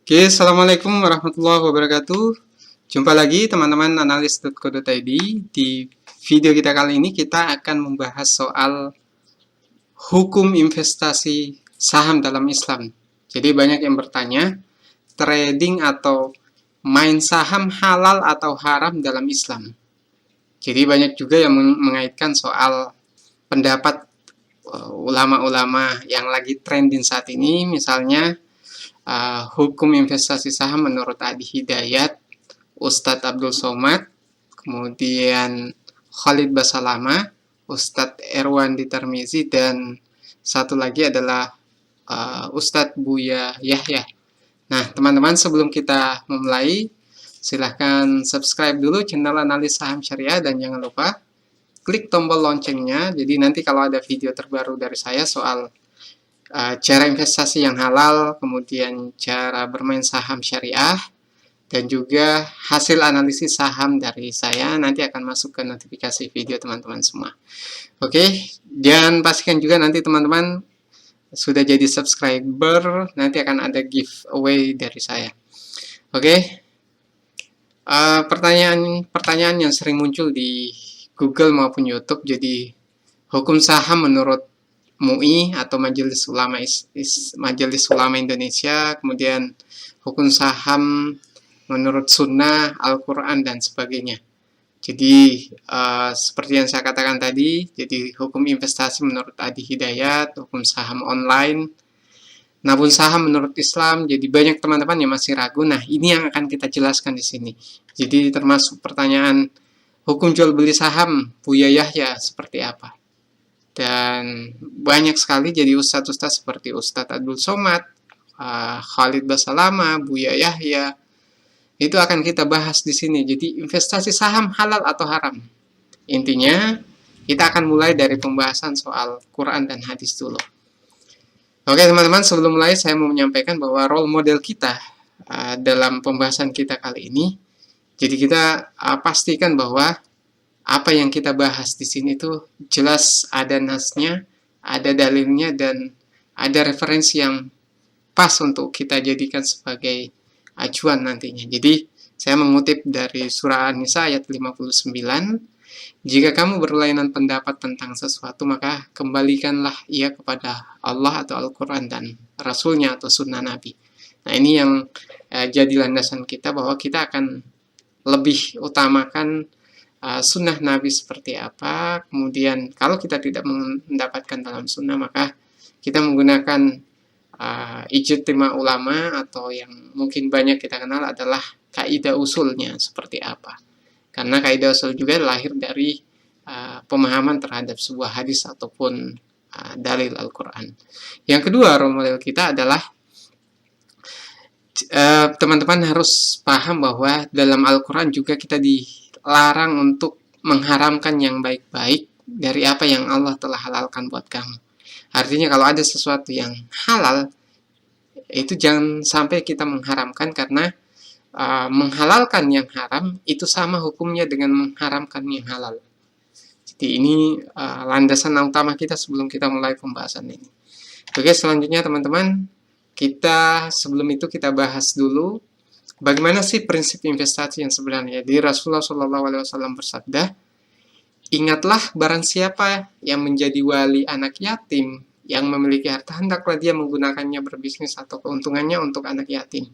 Oke, Assalamualaikum warahmatullahi wabarakatuh. Jumpa lagi teman-teman analis.co.id. Di video kita kali ini kita akan membahas soal hukum investasi saham dalam Islam. Jadi banyak yang bertanya, trading atau main saham halal atau haram dalam Islam. Jadi banyak juga yang mengaitkan soal pendapat ulama-ulama yang lagi trending saat ini, misalnya hukum investasi saham menurut Adi Hidayat, Ustadz Abdul Somad, kemudian Khalid Basalama, Ustadz Erwan Ditarmizi, dan satu lagi adalah Ustadz Buya Yahya. Nah, teman-teman, sebelum kita memulai, silahkan subscribe dulu channel Analis Saham Syariah dan jangan lupa klik tombol loncengnya. Jadi nanti kalau ada video terbaru dari saya soal cara investasi yang halal, kemudian cara bermain saham syariah, dan juga hasil analisis saham dari saya nanti akan masuk ke notifikasi video teman-teman semua. Oke, dan pastikan juga nanti teman-teman sudah jadi subscriber, nanti akan ada giveaway dari saya. Oke, pertanyaan yang sering muncul di Google maupun YouTube, jadi hukum saham menurut MUI atau Majelis Ulama Indonesia, kemudian hukum saham menurut Sunnah, Al-Quran, dan sebagainya. Jadi seperti yang saya katakan tadi, jadi hukum investasi menurut Adi Hidayat, hukum saham online, nabung saham menurut Islam. Jadi banyak teman-teman yang masih ragu. Nah, ini yang akan kita jelaskan di sini. Jadi termasuk pertanyaan hukum jual beli saham Buya Yahya seperti apa. Dan banyak sekali jadi ustadz-ustadz seperti Ustadz Abdul Somad, Khalid Basalama, Buya Yahya. Itu akan kita bahas di sini. Jadi investasi saham halal atau haram. Intinya kita akan mulai dari pembahasan soal Quran dan hadis dulu. Oke teman-teman, sebelum mulai saya mau menyampaikan bahwa role model kita dalam pembahasan kita kali ini. Jadi kita pastikan bahwa apa yang kita bahas di sini tuh jelas ada nasnya, ada dalilnya, dan ada referensi yang pas untuk kita jadikan sebagai acuan nantinya. Jadi, saya mengutip dari surah An-Nisa ayat 59, jika kamu berlainan pendapat tentang sesuatu, maka kembalikanlah ia kepada Allah atau Al-Quran dan Rasulnya atau Sunnah Nabi. Nah, ini yang jadi landasan kita bahwa kita akan lebih utamakan sunnah Nabi seperti apa. Kemudian kalau kita tidak mendapatkan dalam sunnah, maka kita menggunakan ijtima ulama, atau yang mungkin banyak kita kenal adalah kaidah usulnya seperti apa. Karena kaidah usul juga lahir dari pemahaman terhadap sebuah hadis ataupun dalil Al-Quran. Yang kedua, role model kita adalah teman-teman harus paham bahwa dalam Al-Quran juga kita dilarang untuk mengharamkan yang baik-baik dari apa yang Allah telah halalkan buat kamu. Artinya kalau ada sesuatu yang halal, itu jangan sampai kita mengharamkan, karena menghalalkan yang haram itu sama hukumnya dengan mengharamkan yang halal. Jadi ini landasan utama kita sebelum kita mulai pembahasan ini. Oke, selanjutnya teman-teman, sebelum itu kita bahas dulu bagaimana sih prinsip investasi yang sebenarnya. Jadi Rasulullah SAW bersabda, ingatlah barang siapa yang menjadi wali anak yatim yang memiliki harta, hendaklah dia menggunakannya berbisnis atau keuntungannya untuk anak yatim.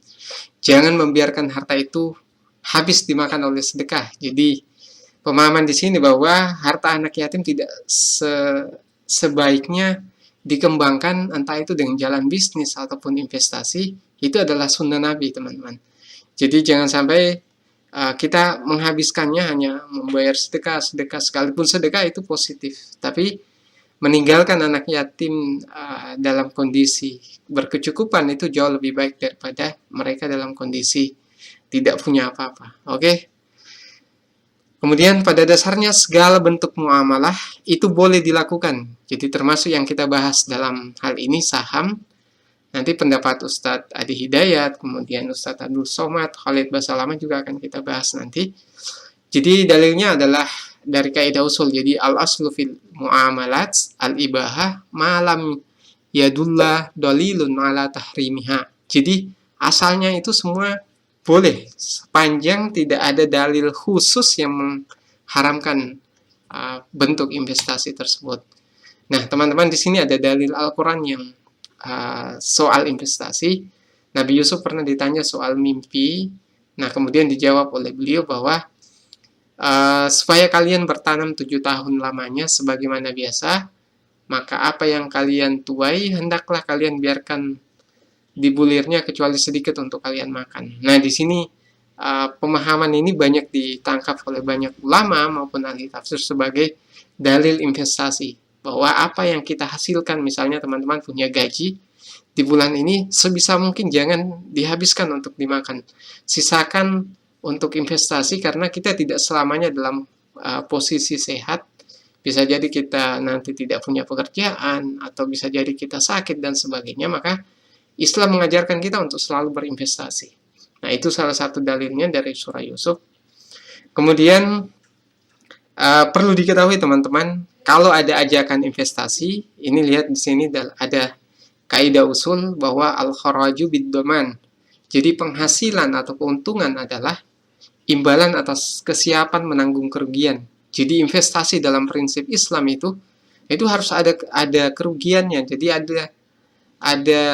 Jangan membiarkan harta itu habis dimakan oleh sedekah. Jadi pemahaman di sini bahwa harta anak yatim tidak sebaiknya dikembangkan, entah itu dengan jalan bisnis ataupun investasi. Itu adalah sunnah Nabi, teman-teman. Jadi jangan sampai kita menghabiskannya hanya membayar sedekah sekalipun sedekah itu positif, tapi meninggalkan anak yatim dalam kondisi berkecukupan itu jauh lebih baik daripada mereka dalam kondisi tidak punya apa-apa. Oke. Kemudian pada dasarnya segala bentuk muamalah itu boleh dilakukan. Jadi termasuk yang kita bahas dalam hal ini saham. Nanti pendapat Ustadz Adi Hidayat, kemudian Ustadz Abdul Somad, Khalid Basalama juga akan kita bahas nanti. Jadi dalilnya adalah dari kaidah usul. Jadi al-aslu fil muamalat al-ibahah malam yadullah dalilun ala tahrimiha. Jadi asalnya itu semua boleh sepanjang tidak ada dalil khusus yang mengharamkan bentuk investasi tersebut. Nah, teman-teman, di sini ada dalil Al-Quran yang soal investasi. Nabi Yusuf pernah ditanya soal mimpi. Nah, kemudian dijawab oleh beliau bahwa supaya kalian bertanam 7 tahun lamanya sebagaimana biasa, maka apa yang kalian tuai hendaklah kalian biarkan di bulirnya kecuali sedikit untuk kalian makan. Nah, di sini pemahaman ini banyak ditangkap oleh banyak ulama maupun ahli tafsir sebagai dalil investasi, bahwa apa yang kita hasilkan, misalnya teman-teman punya gaji di bulan ini, sebisa mungkin jangan dihabiskan untuk dimakan, sisakan untuk investasi, karena kita tidak selamanya dalam posisi sehat. Bisa jadi kita nanti tidak punya pekerjaan, atau bisa jadi kita sakit dan sebagainya. Maka Islam mengajarkan kita untuk selalu berinvestasi. Nah, itu salah satu dalilnya dari surah Yusuf. Kemudian perlu diketahui teman-teman, kalau ada ajakan investasi, ini lihat di sini ada kaidah usul bahwa al-kharaju bid-dhaman. Jadi penghasilan atau keuntungan adalah imbalan atas kesiapan menanggung kerugian. Jadi investasi dalam prinsip Islam itu harus ada kerugiannya. Jadi ada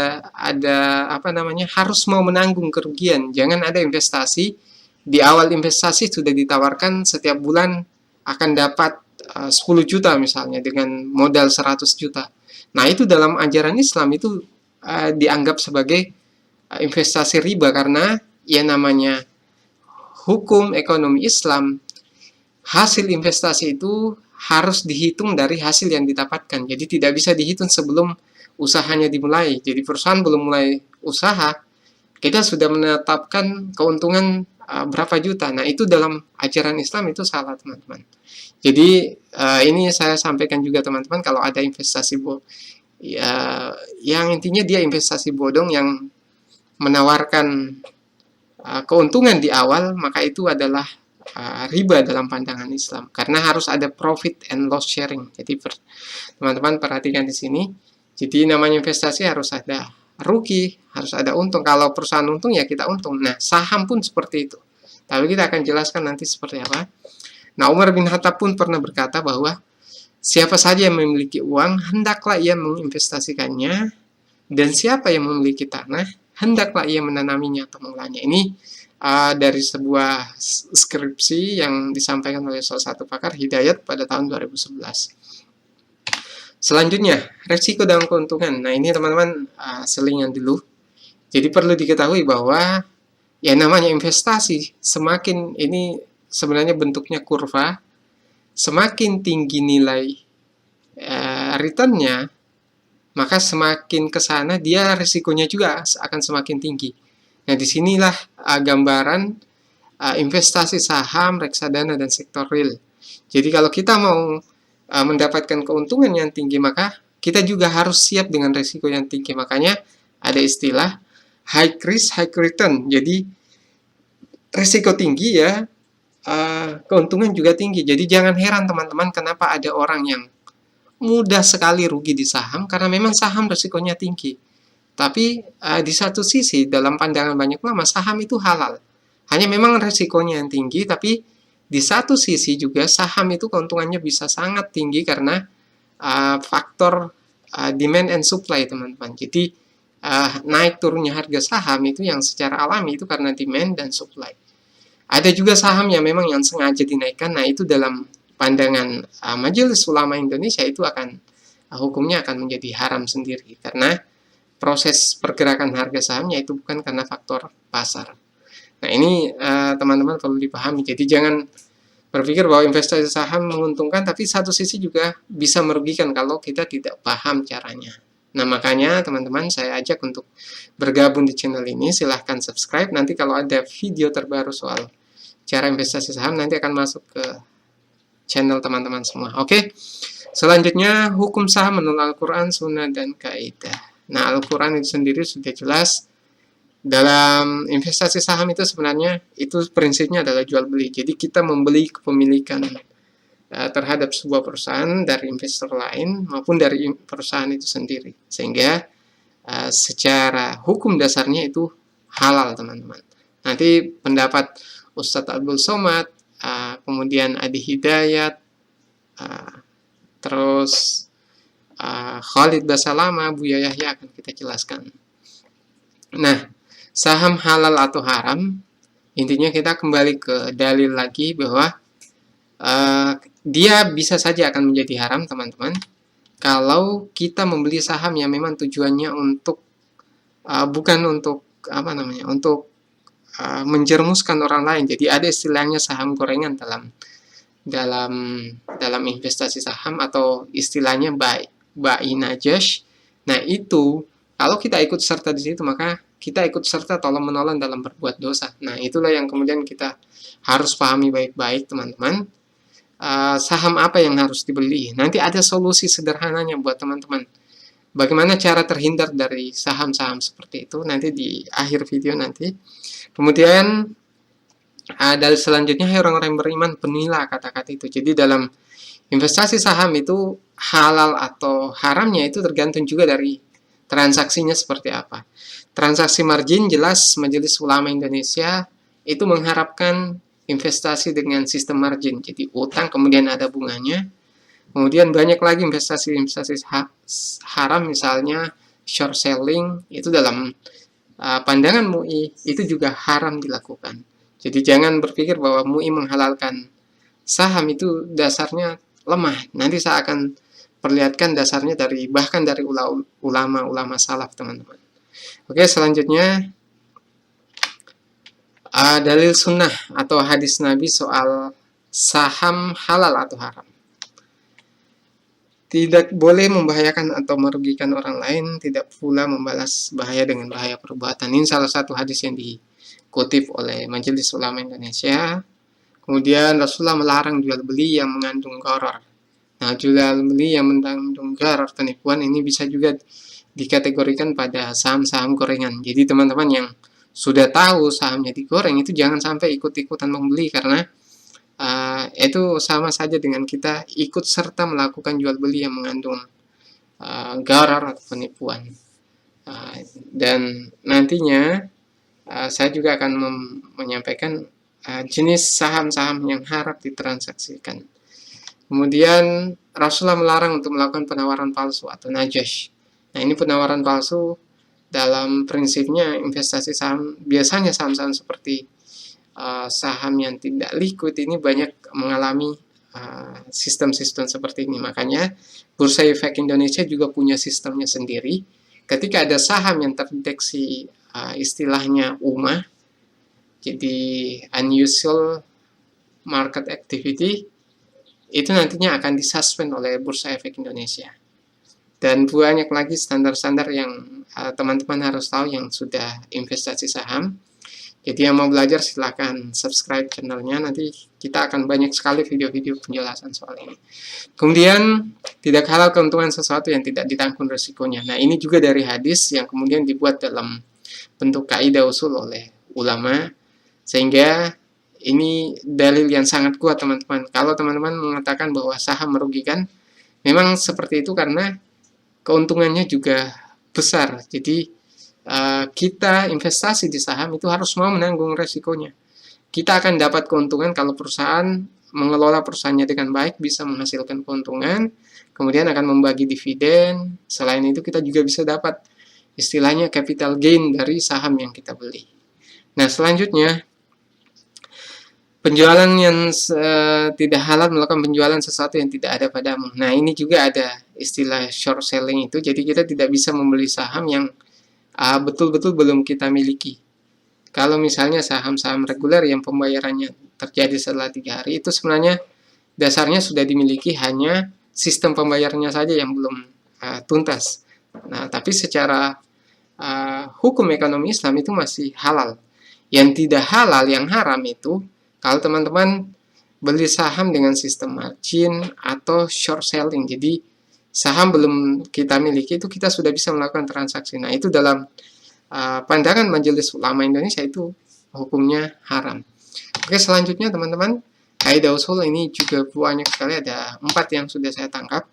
apa namanya, harus mau menanggung kerugian. Jangan ada investasi di awal investasi sudah ditawarkan setiap bulan akan dapat 10 juta misalnya dengan modal 100 juta. Nah, itu dalam ajaran Islam itu dianggap sebagai investasi riba, karena ya namanya hukum ekonomi Islam, hasil investasi itu harus dihitung dari hasil yang didapatkan. Jadi tidak bisa dihitung sebelum usahanya dimulai. Jadi perusahaan belum mulai usaha, kita sudah menetapkan keuntungan berapa juta. Nah, itu dalam ajaran Islam itu salah, teman-teman. Jadi ini saya sampaikan juga, teman-teman, kalau ada investasi ya, yang intinya dia investasi bodong yang menawarkan keuntungan di awal, maka itu adalah riba dalam pandangan Islam, karena harus ada profit and loss sharing. Jadi teman-teman perhatikan di sini. Jadi namanya investasi harus ada rugi, harus ada untung. Kalau perusahaan untung ya kita untung. Nah, saham pun seperti itu. Tapi kita akan jelaskan nanti seperti apa. Nah, Umar bin Khattab pun pernah berkata bahwa siapa saja yang memiliki uang, hendaklah ia menginvestasikannya, dan siapa yang memiliki tanah, hendaklah ia menanaminya atau mengolahnya. Ini dari sebuah skripsi yang disampaikan oleh salah satu pakar Hidayat pada tahun 2011. Selanjutnya, resiko dan keuntungan. Nah, ini teman-teman selingan dulu. Jadi perlu diketahui bahwa ya namanya investasi, semakin ini sebenarnya bentuknya kurva, semakin tinggi nilai returnnya, maka semakin ke sana dia risikonya juga akan semakin tinggi. Nah, disinilah gambaran investasi saham, reksadana, dan sektor real. Jadi kalau kita mau mendapatkan keuntungan yang tinggi, maka kita juga harus siap dengan risiko yang tinggi. Makanya ada istilah high risk, high return. Jadi risiko tinggi ya, keuntungan juga tinggi. Jadi jangan heran teman-teman kenapa ada orang yang mudah sekali rugi di saham, karena memang saham risikonya tinggi. Tapi di satu sisi dalam pandangan banyak ulama, saham itu halal. Hanya memang risikonya yang tinggi, tapi di satu sisi juga saham itu keuntungannya bisa sangat tinggi karena faktor demand and supply, teman-teman. Jadi naik turunnya harga saham itu yang secara alami itu karena demand dan supply. Ada juga saham yang memang yang sengaja dinaikkan. Nah, itu dalam pandangan Majelis Ulama Indonesia itu hukumnya akan menjadi haram sendiri, karena proses pergerakan harga sahamnya itu bukan karena faktor pasar. Nah, ini teman-teman perlu dipahami. Jadi jangan berpikir bahwa investasi saham menguntungkan, tapi satu sisi juga bisa merugikan kalau kita tidak paham caranya. Nah, makanya teman-teman saya ajak untuk bergabung di channel ini. Silahkan subscribe. Nanti kalau ada video terbaru soal cara investasi saham, nanti akan masuk ke channel teman-teman semua. Oke. Selanjutnya, hukum saham menurut Al-Quran, Sunnah, dan Kaidah. Nah, Al-Quran itu sendiri sudah jelas. Dalam investasi saham itu sebenarnya itu prinsipnya adalah jual beli. Jadi kita membeli kepemilikan terhadap sebuah perusahaan dari investor lain maupun dari perusahaan itu sendiri. Sehingga secara hukum dasarnya itu halal, teman-teman. Nanti pendapat Ustadz Abdul Somad, kemudian Adi Hidayat, terus Khalid Basalama, Buya Yahya akan kita jelaskan. Nah, saham halal atau haram, intinya kita kembali ke dalil lagi bahwa dia bisa saja akan menjadi haram, teman-teman, kalau kita membeli saham yang memang tujuannya untuk bukan untuk untuk menjerumuskan orang lain. Jadi ada istilahnya saham gorengan dalam investasi saham, atau istilahnya buy najash. Nah, itu kalau kita ikut serta di situ, maka kita ikut serta tolong-menolong dalam berbuat dosa. Nah, itulah yang kemudian kita harus pahami baik-baik, teman-teman. Saham apa yang harus dibeli? Nanti ada solusi sederhananya buat teman-teman. Bagaimana cara terhindar dari saham-saham seperti itu, nanti di akhir video nanti. Kemudian dalil selanjutnya, orang-orang yang beriman benilah kata-kata itu. Jadi dalam investasi saham itu halal atau haramnya itu tergantung juga dari transaksinya seperti apa. Transaksi margin, jelas Majelis Ulama Indonesia itu mengharapkan investasi dengan sistem margin. Jadi utang kemudian ada bunganya. Kemudian banyak lagi investasi haram, misalnya short selling, itu dalam pandangan MUI itu juga haram dilakukan. Jadi jangan berpikir bahwa MUI menghalalkan saham itu dasarnya lemah. Nanti saya akan perlihatkan dasarnya bahkan dari ulama-ulama salaf, teman-teman. Oke, selanjutnya dalil sunnah atau hadis Nabi soal saham halal atau haram. Tidak boleh membahayakan atau merugikan orang lain, tidak pula membalas bahaya dengan bahaya perbuatan. Ini salah satu hadis yang dikutip oleh Majelis Ulama Indonesia. Kemudian Rasulullah melarang jual beli yang mengandung gharar. Nah, jual beli yang mengandung gharar, penipuan, ini bisa juga dikategorikan pada saham-saham gorengan. Jadi teman-teman yang sudah tahu sahamnya digoreng itu jangan sampai ikut-ikutan membeli, karena itu sama saja dengan kita ikut serta melakukan jual beli yang mengandung gharar atau penipuan. Dan nantinya saya juga akan menyampaikan jenis saham-saham yang haram ditransaksikan. Kemudian Rasulullah melarang untuk melakukan penawaran palsu atau najash. Nah, ini penawaran palsu dalam prinsipnya investasi saham, biasanya saham-saham seperti saham yang tidak liquid ini banyak mengalami sistem-sistem seperti ini. Makanya Bursa Efek Indonesia juga punya sistemnya sendiri. Ketika ada saham yang terdeteksi istilahnya UMA, jadi unusual market activity, itu nantinya akan disuspend oleh Bursa Efek Indonesia. Dan banyak lagi standar-standar yang teman-teman harus tahu yang sudah investasi saham. Jadi yang mau belajar silahkan subscribe channelnya, nanti kita akan banyak sekali video-video penjelasan soal ini. Kemudian tidak halal keuntungan sesuatu yang tidak ditanggung resikonya. Nah, ini juga dari hadis yang kemudian dibuat dalam bentuk kaidah usul oleh ulama, sehingga ini dalil yang sangat kuat, teman-teman. Kalau teman-teman mengatakan bahwa saham merugikan, memang seperti itu karena keuntungannya juga besar. Jadi kita investasi di saham itu harus mau menanggung resikonya. Kita akan dapat keuntungan kalau perusahaan mengelola perusahaannya dengan baik, bisa menghasilkan keuntungan, kemudian akan membagi dividen. Selain itu kita juga bisa dapat istilahnya capital gain dari saham yang kita beli. Nah, selanjutnya penjualan yang tidak halal, melakukan penjualan sesuatu yang tidak ada padamu. Nah, ini juga ada istilah short selling itu. Jadi kita tidak bisa membeli saham yang betul-betul belum kita miliki. Kalau misalnya saham-saham reguler yang pembayarannya terjadi setelah 3 hari, itu sebenarnya dasarnya sudah dimiliki, hanya sistem pembayarannya saja yang belum tuntas. Nah, tapi secara hukum ekonomi Islam itu masih halal. Yang tidak halal, yang haram itu kalau teman-teman beli saham dengan sistem margin atau short selling. Jadi saham belum kita miliki itu kita sudah bisa melakukan transaksi. Nah, itu dalam pandangan Majelis Ulama Indonesia itu hukumnya haram. Oke, selanjutnya teman-teman, kaidah usul ini juga banyak sekali, ada 4 yang sudah saya tangkap,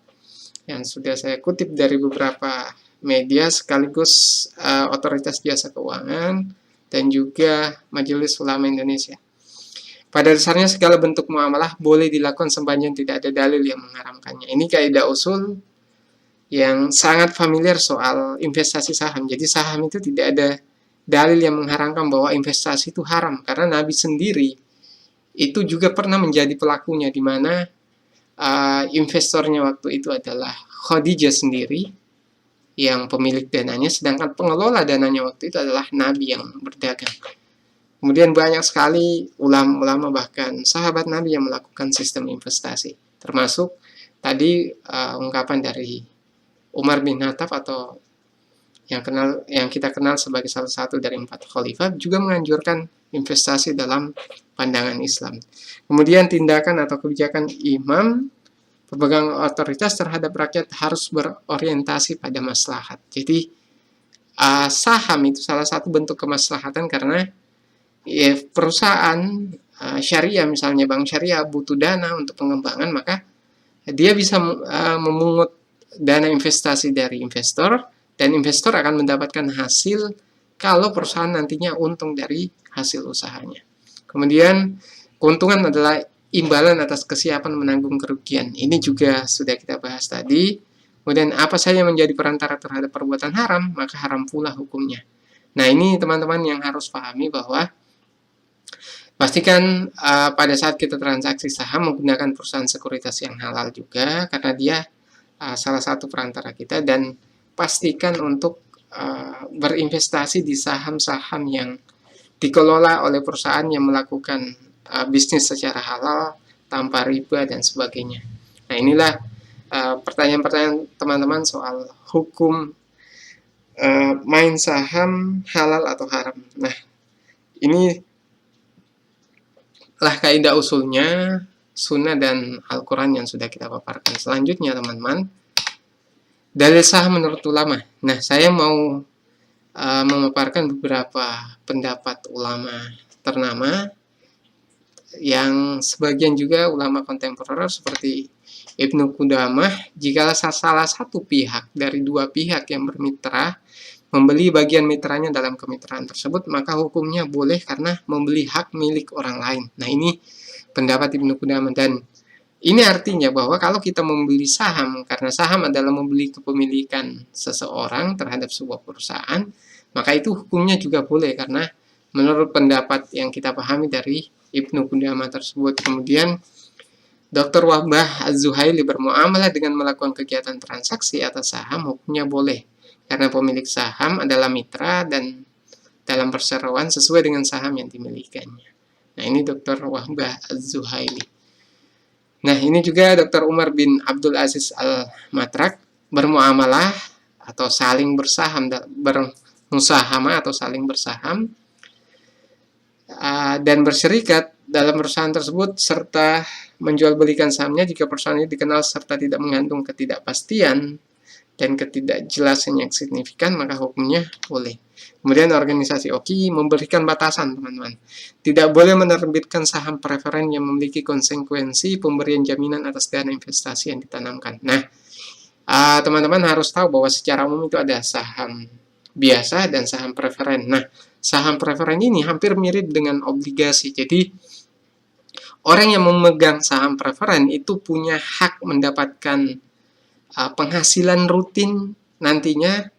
yang sudah saya kutip dari beberapa media sekaligus otoritas jasa keuangan, dan juga Majelis Ulama Indonesia. Pada dasarnya segala bentuk muamalah boleh dilakukan sepanjang tidak ada dalil yang mengharamkannya. Ini kaidah usul yang sangat familiar soal investasi saham. Jadi saham itu tidak ada dalil yang mengharamkan bahwa investasi itu haram, karena Nabi sendiri itu juga pernah menjadi pelakunya, di mana investornya waktu itu adalah Khadijah sendiri yang pemilik dananya, sedangkan pengelola dananya waktu itu adalah Nabi yang berdagang. Kemudian banyak sekali ulama-ulama bahkan sahabat Nabi yang melakukan sistem investasi, termasuk tadi ungkapan dari Umar bin Khattab atau yang kita kenal sebagai salah satu dari 4 khalifah, juga menganjurkan investasi dalam pandangan Islam. Kemudian tindakan atau kebijakan imam pemegang otoritas terhadap rakyat harus berorientasi pada maslahat. Jadi saham itu salah satu bentuk kemaslahatan, karena perusahaan syariah, misalnya bank syariah, butuh dana untuk pengembangan, maka dia bisa memungut dana investasi dari investor, dan investor akan mendapatkan hasil kalau perusahaan nantinya untung dari hasil usahanya. Kemudian keuntungan adalah imbalan atas kesiapan menanggung kerugian. Ini juga sudah kita bahas tadi. Kemudian apa saja menjadi perantara terhadap perbuatan haram, maka haram pula hukumnya. Nah, ini teman-teman yang harus pahami, bahwa pastikan pada saat kita transaksi saham menggunakan perusahaan sekuritas yang halal juga, karena dia salah satu perantara kita, dan pastikan untuk berinvestasi di saham-saham yang dikelola oleh perusahaan yang melakukan bisnis secara halal, tanpa riba dan sebagainya. Nah, inilah pertanyaan-pertanyaan teman-teman soal hukum main saham halal atau haram. Nah, ini lah kaidah usulnya, sunnah dan Al-Quran yang sudah kita paparkan. Selanjutnya teman-teman, dalil saham menurut ulama. Nah, saya mau memaparkan beberapa pendapat ulama ternama, yang sebagian juga ulama kontemporer seperti Ibnu Qudamah. Jika salah satu pihak dari dua pihak yang bermitra membeli bagian mitranya dalam kemitraan tersebut, maka hukumnya boleh karena membeli hak milik orang lain. Nah, ini pendapat Ibnu Qudamah, dan ini artinya bahwa kalau kita membeli saham, karena saham adalah membeli kepemilikan seseorang terhadap sebuah perusahaan, maka itu hukumnya juga boleh, karena menurut pendapat yang kita pahami dari Ibnu Qudamah tersebut. Kemudian Dr. Wahbah Az-Zuhaili bermuamalah dengan melakukan kegiatan transaksi atas saham, hukumnya boleh, karena pemilik saham adalah mitra dan dalam perseroan sesuai dengan saham yang dimilikannya. Nah, ini Dr. Wahbah Az-Zuhaili. Nah, ini juga Dr. Umar bin Abdul Aziz Al-Matrak bermuamalah atau saling bersaham, bermusahamah atau saling bersaham dan berserikat dalam perusahaan tersebut, serta menjual belikan sahamnya jika perusahaan ini dikenal serta tidak mengandung ketidakpastian dan ketidakjelasan yang signifikan, maka hukumnya boleh. Kemudian organisasi OKI memberikan batasan, teman-teman. Tidak boleh menerbitkan saham preferen yang memiliki konsekuensi pemberian jaminan atas dana investasi yang ditanamkan. Nah, teman-teman harus tahu bahwa secara umum itu ada saham biasa dan saham preferen. Nah, saham preferen ini hampir mirip dengan obligasi. Jadi, orang yang memegang saham preferen itu punya hak mendapatkan penghasilan rutin nantinya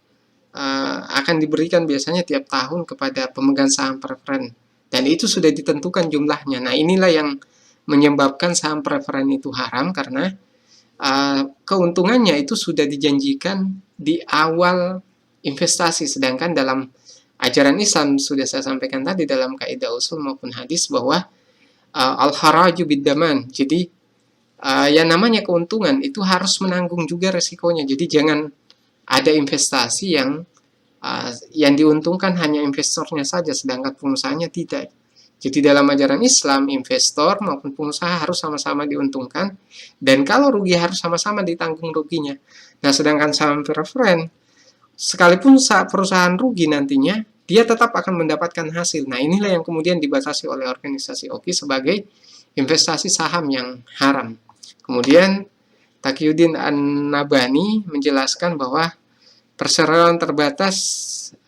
akan diberikan biasanya tiap tahun kepada pemegang saham preferen, dan itu sudah ditentukan jumlahnya. Nah, inilah yang menyebabkan saham preferen itu haram, karena keuntungannya itu sudah dijanjikan di awal investasi, sedangkan dalam ajaran Islam sudah saya sampaikan tadi dalam kaidah usul maupun hadis bahwa al-haraju bid-daman. Jadi yang namanya keuntungan itu harus menanggung juga resikonya. Jadi jangan ada investasi yang diuntungkan hanya investornya saja, sedangkan pengusahanya tidak. Jadi dalam ajaran Islam, investor maupun pengusaha harus sama-sama diuntungkan, dan kalau rugi harus sama-sama ditanggung ruginya. Nah, sedangkan saham preferen, sekalipun perusahaan rugi nantinya, dia tetap akan mendapatkan hasil. Nah, inilah yang kemudian dibatasi oleh organisasi OKI sebagai investasi saham yang haram. Kemudian Taqiyuddin An-Nabhani menjelaskan bahwa perseroan terbatas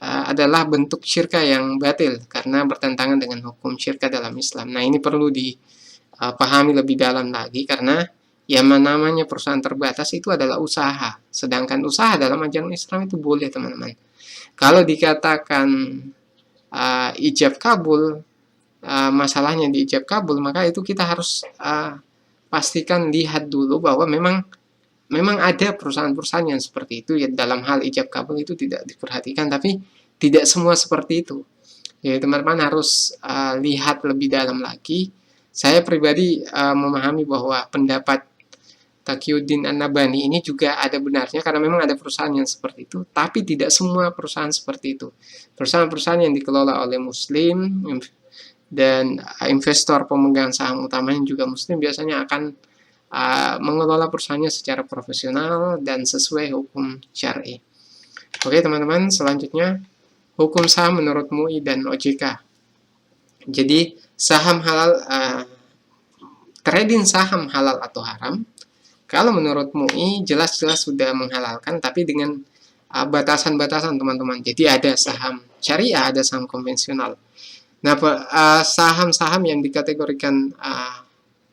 adalah bentuk syirka yang batil karena bertentangan dengan hukum syirka dalam Islam. Nah, ini perlu dipahami lebih dalam lagi karena yang namanya perusahaan terbatas itu adalah usaha. Sedangkan usaha dalam ajaran Islam itu boleh, teman-teman. Kalau dikatakan ijab kabul, masalahnya di ijab kabul, maka itu kita harus pastikan, lihat dulu bahwa memang ada perusahaan-perusahaan yang seperti itu ya, dalam hal ijab kabul itu tidak diperhatikan, tapi tidak semua seperti itu. Jadi teman-teman harus lihat lebih dalam lagi. Saya pribadi memahami bahwa pendapat Taqiyuddin An-Nabhani ini juga ada benarnya karena memang ada perusahaan yang seperti itu, tapi tidak semua perusahaan seperti itu. Perusahaan-perusahaan yang dikelola oleh muslim dan investor pemegang saham utamanya juga muslim biasanya akan mengelola perusahaannya secara profesional dan sesuai hukum syar'i. Oke teman-teman, selanjutnya hukum saham menurut MUI dan OJK. Jadi saham halal, trading saham halal atau haram, kalau menurut MUI jelas-jelas sudah menghalalkan, tapi dengan batasan-batasan teman-teman. Jadi ada saham syariah, ada saham konvensional. Nah, saham-saham yang dikategorikan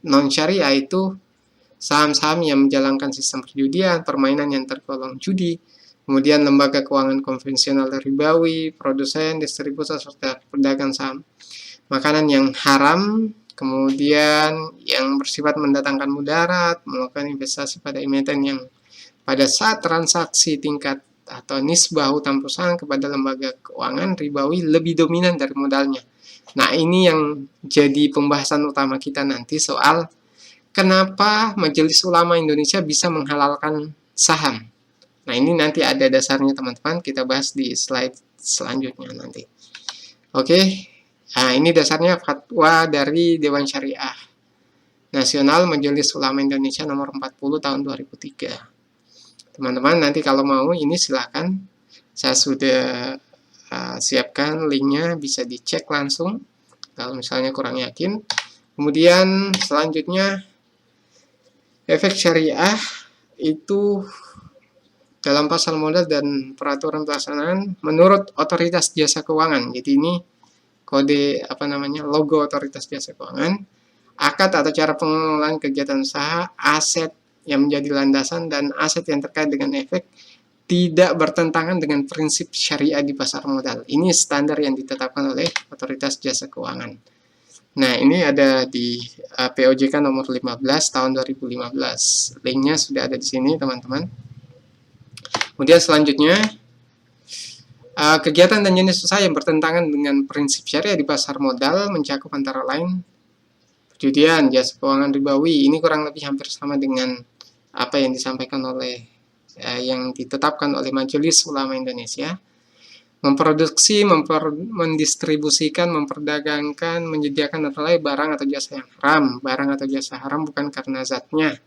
non syariah itu saham-saham yang menjalankan sistem perjudian, permainan yang tergolong judi, kemudian lembaga keuangan konvensional ribawi, produsen, distributor, serta pedagang saham. Makanan yang haram, kemudian yang bersifat mendatangkan mudarat, melakukan investasi pada emiten yang pada saat transaksi tingkat atau nisbah hutang perusahaan kepada lembaga keuangan ribawi lebih dominan dari modalnya. Nah, ini yang jadi pembahasan utama kita nanti soal kenapa Majelis Ulama Indonesia bisa menghalalkan saham. Nah, ini nanti ada dasarnya teman-teman, kita bahas di slide selanjutnya nanti. Oke. Nah, ini dasarnya fatwa dari Dewan Syariah Nasional Majelis Ulama Indonesia nomor 40 tahun 2003. Teman-teman nanti kalau mau ini silakan, saya sudah siapkan linknya, bisa dicek langsung kalau misalnya kurang yakin. Kemudian selanjutnya efek syariah itu dalam pasal modal dan peraturan pelaksanaan menurut otoritas jasa keuangan. Jadi ini kode logo otoritas jasa keuangan, akad atau cara pengelolaan kegiatan usaha, aset yang menjadi landasan dan aset yang terkait dengan efek tidak bertentangan dengan prinsip syariah di pasar modal. Ini standar yang ditetapkan oleh otoritas jasa keuangan. Nah, ini ada di POJK nomor 15 tahun 2015. Linknya sudah ada di sini, teman-teman. Kemudian selanjutnya, kegiatan dan jenis usaha yang bertentangan dengan prinsip syariah di pasar modal mencakup antara lain perjudian, jasa keuangan ribawi. Ini kurang lebih hampir sama dengan apa yang disampaikan oleh yang ditetapkan oleh Majelis Ulama Indonesia. Memproduksi, mendistribusikan, memperdagangkan, menyediakan atau lain barang atau jasa yang haram. Barang atau jasa haram bukan karena zatnya.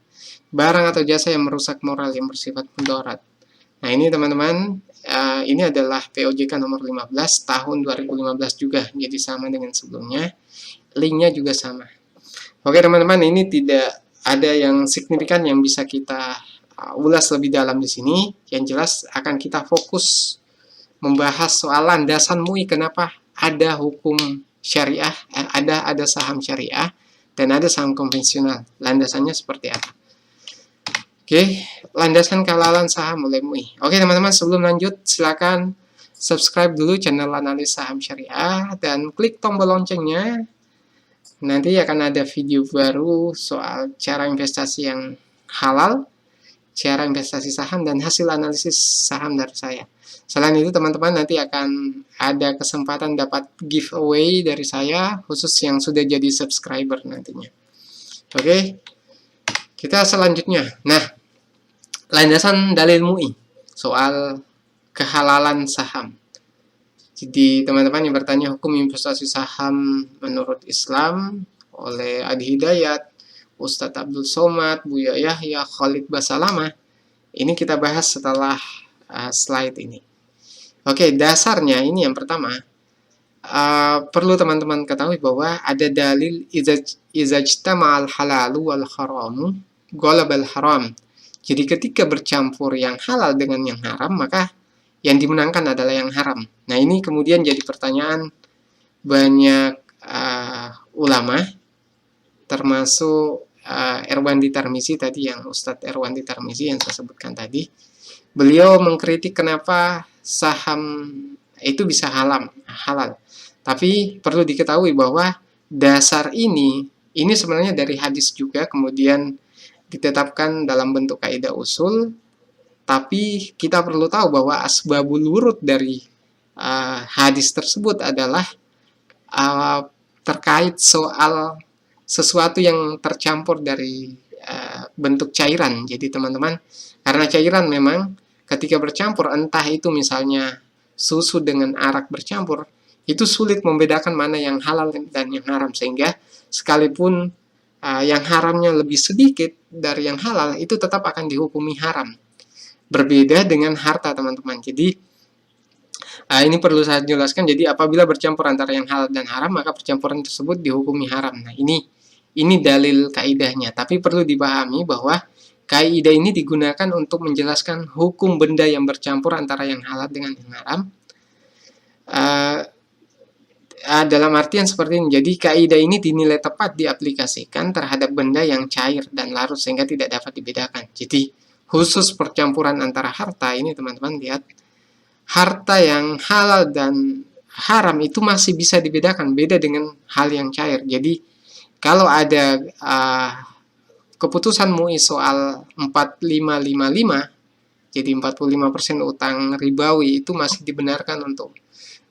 Barang atau jasa yang merusak moral yang bersifat mudarat. Nah, ini teman-teman, ini adalah POJK nomor 15 tahun 2015 juga, jadi sama dengan sebelumnya. Linknya juga sama. Oke teman-teman, ini tidak ada yang signifikan yang bisa kita ulas lebih dalam di sini. Yang jelas akan kita fokus membahas soal landasan MUI kenapa ada hukum syariah, ada saham syariah dan ada saham konvensional. Landasannya seperti apa? Oke, landasan kehalalan saham oleh MUI. Oke teman-teman, sebelum lanjut silakan subscribe dulu channel analis saham syariah dan klik tombol loncengnya. Nanti akan ada video baru soal cara investasi yang halal, cara investasi saham, dan hasil analisis saham dari saya. Selain itu teman-teman nanti akan ada kesempatan dapat giveaway dari saya khusus yang sudah jadi subscriber nantinya. Oke, kita selanjutnya. Nah, landasan dalil MUI soal kehalalan saham. Jadi teman-teman yang bertanya hukum investasi saham menurut Islam oleh Adi Hidayat, Ustadz Abdul Somad, Buya Yahya, Khalid Basalamah, ini kita bahas setelah slide ini. Oke, dasarnya ini yang pertama, perlu teman-teman ketahui bahwa ada dalil izajtama'al halalu wal haramu ghalabal haram. Jadi ketika bercampur yang halal dengan yang haram, maka yang dimenangkan adalah yang haram. Nah, ini kemudian jadi pertanyaan banyak ulama, termasuk Erwandi Tarmizi tadi, yang Ustadz Erwandi Tarmizi yang saya sebutkan tadi. Beliau mengkritik kenapa saham itu bisa halal. Tapi perlu diketahui bahwa dasar ini sebenarnya dari hadis juga, kemudian ditetapkan dalam bentuk kaidah usul. Tapi kita perlu tahu bahwa asbabul wurud dari hadis tersebut adalah terkait soal sesuatu yang tercampur dari bentuk cairan. Jadi teman-teman, karena cairan memang ketika bercampur, entah itu misalnya susu dengan arak bercampur, itu sulit membedakan mana yang halal dan yang haram, sehingga sekalipun yang haramnya lebih sedikit dari yang halal, itu tetap akan dihukumi haram. Berbeda dengan harta, teman-teman. Jadi ini perlu saya jelaskan. Jadi apabila bercampur antara yang halal dan haram, maka percampuran tersebut dihukumi haram. Nah, ini dalil kaidahnya. Tapi perlu dipahami bahwa kaidah ini digunakan untuk menjelaskan hukum benda yang bercampur antara yang halal dengan yang haram. Dalam artian seperti ini. Jadi kaidah ini dinilai tepat diaplikasikan terhadap benda yang cair dan larut sehingga tidak dapat dibedakan. Jadi khusus percampuran antara harta ini, teman-teman lihat, harta yang halal dan haram itu masih bisa dibedakan, beda dengan hal yang cair. Jadi kalau ada keputusan MUI soal 4555, jadi 45% utang ribawi itu masih dibenarkan untuk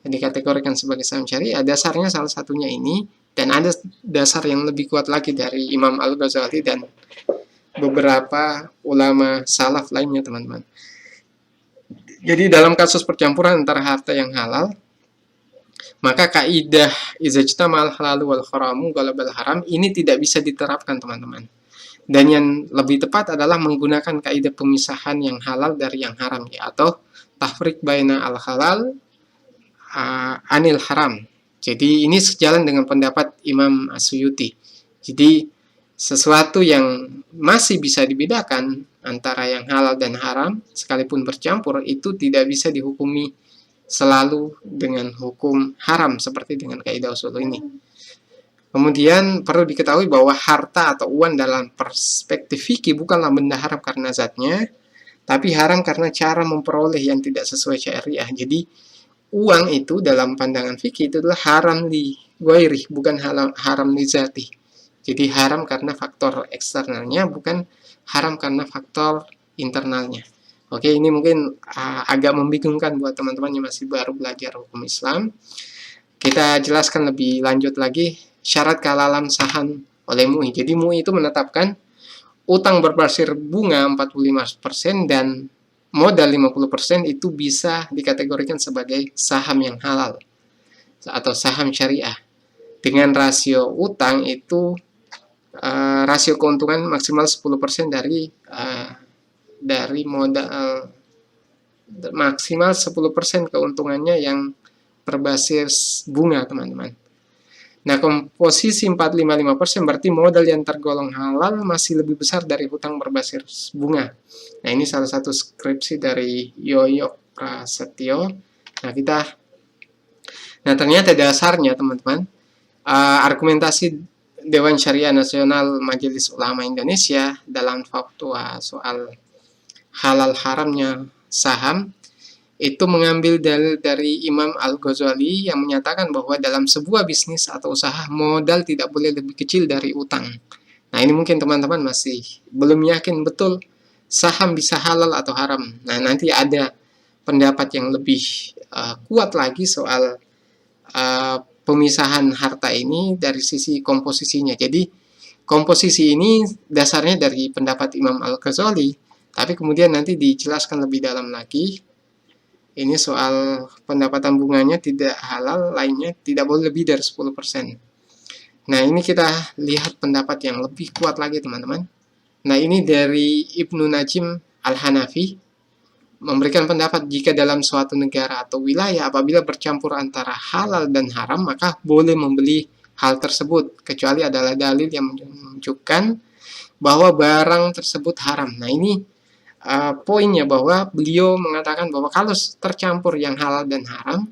dikategorikan sebagai saham syariah. Dasarnya salah satunya ini, dan ada dasar yang lebih kuat lagi dari Imam Al-Ghazali dan beberapa ulama salaf lainnya, teman-teman. Jadi dalam kasus percampuran antara harta yang halal, maka kaidah idza ijtamal halalu wal haramu ghalabal haram ini tidak bisa diterapkan, teman-teman. Dan yang lebih tepat adalah menggunakan kaidah pemisahan yang halal dari yang haram, atau tafriq baina al halal anil haram. Jadi ini sejalan dengan pendapat Imam As-Suyuti. Jadi sesuatu yang masih bisa dibedakan antara yang halal dan haram, sekalipun bercampur, itu tidak bisa dihukumi selalu dengan hukum haram, seperti dengan kaidah usul ini. Kemudian perlu diketahui bahwa harta atau uang dalam perspektif fikih bukanlah benda haram karena zatnya, tapi haram karena cara memperoleh yang tidak sesuai syariah. Jadi uang itu dalam pandangan fikih itu adalah haram li ghairi, bukan haram li zati. Jadi haram karena faktor eksternalnya, bukan haram karena faktor internalnya. Oke, ini mungkin agak membingungkan buat teman-teman yang masih baru belajar hukum Islam. Kita jelaskan lebih lanjut lagi syarat kehalalan saham oleh MUI. Jadi MUI itu menetapkan utang berbasis bunga 45% dan modal 50% itu bisa dikategorikan sebagai saham yang halal atau saham syariah. Dengan rasio utang itu rasio keuntungan maksimal 10% dari modal, maksimal 10% keuntungannya yang berbasis bunga, teman-teman. Nah, komposisi 455% berarti modal yang tergolong halal masih lebih besar dari hutang berbasis bunga. Nah, ini salah satu skripsi dari Yoyo Prasetyo. Nah, ternyata dasarnya, teman-teman, argumentasi Dewan Syariah Nasional Majelis Ulama Indonesia dalam fatwa soal halal haramnya saham itu mengambil dalil dari Imam Al-Ghazali yang menyatakan bahwa dalam sebuah bisnis atau usaha modal tidak boleh lebih kecil dari utang. Nah, ini mungkin teman-teman masih belum yakin betul saham bisa halal atau haram. Nah, nanti ada pendapat yang lebih kuat lagi soal pemisahan harta ini dari sisi komposisinya. Jadi komposisi ini dasarnya dari pendapat Imam Al-Ghazali, tapi kemudian nanti dijelaskan lebih dalam lagi. Ini soal pendapatan bunganya tidak halal, lainnya tidak boleh lebih dari 10%. Nah, ini kita lihat pendapat yang lebih kuat lagi, teman-teman. Nah, ini dari Ibnu Najim Al-Hanafi, memberikan pendapat jika dalam suatu negara atau wilayah apabila bercampur antara halal dan haram, maka boleh membeli hal tersebut, kecuali adalah dalil yang menunjukkan bahwa barang tersebut haram. Nah, ini poinnya bahwa beliau mengatakan bahwa kalau tercampur yang halal dan haram,